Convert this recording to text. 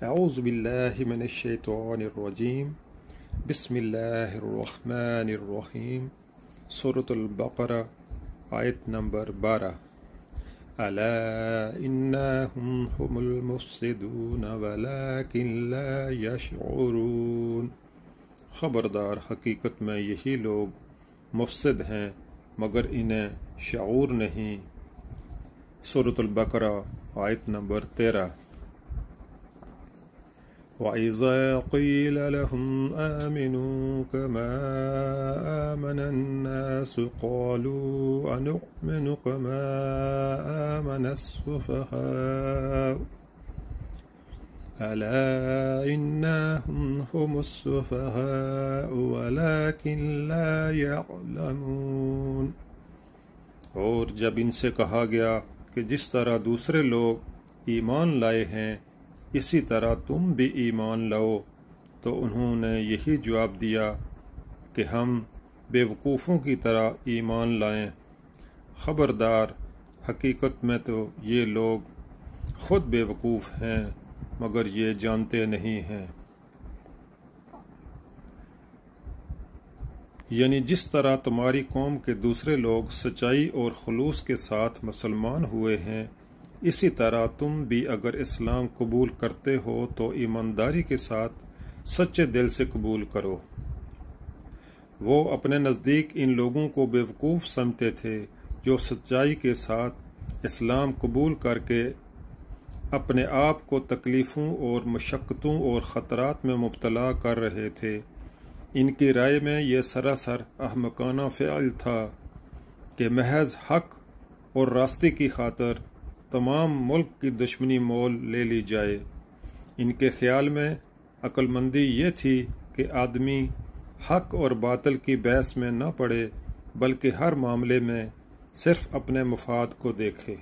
اعوذ باللہ من الشیطان الرجیم بسم اللہ الرحمن الرحیم سورۃ البقرہ آیت نمبر 12 الا انہم هم المفسدون ولکن لا یشعرون، خبردار حقیقت میں یہی لوگ مفسد ہیں مگر انہیں شعور نہیں۔ سورۃ البقرہ آیت نمبر 13۔ وَإِذَا قِيلَ لَهُمْ آمِنُوا كَمَا آمَنَ النَّاسُ قَالُوا أَنُؤْمِنُ كَمَا آمَنَ السُّفَهَاءُ أَلَا إِنَّهُمْ هُمُ السُّفَهَاءُ وَلَكِنْ لَا يَعْلَمُونَ۔ اور جب ان سے کہا گیا کہ جس طرح دوسرے لوگ ایمان لائے ہیں اسی طرح تم بھی ایمان لاؤ، تو انہوں نے یہی جواب دیا کہ ہم بے وقوفوں کی طرح ایمان لائیں۔ خبردار حقیقت میں تو یہ لوگ خود بے وقوف ہیں مگر یہ جانتے نہیں ہیں۔ یعنی جس طرح تمہاری قوم کے دوسرے لوگ سچائی اور خلوص کے ساتھ مسلمان ہوئے ہیں، اسی طرح تم بھی اگر اسلام قبول کرتے ہو تو ایمانداری کے ساتھ سچے دل سے قبول کرو۔ وہ اپنے نزدیک ان لوگوں کو بے وقوف سمجھتے تھے جو سچائی کے ساتھ اسلام قبول کر کے اپنے آپ کو تکلیفوں اور مشقتوں اور خطرات میں مبتلا کر رہے تھے۔ ان کی رائے میں یہ سراسر احمقانہ فعل تھا کہ محض حق اور راستے کی خاطر تمام ملک کی دشمنی مول لے لی جائے۔ ان کے خیال میں عقل مندی یہ تھی کہ آدمی حق اور باطل کی بحث میں نہ پڑے بلکہ ہر معاملے میں صرف اپنے مفاد کو دیکھے۔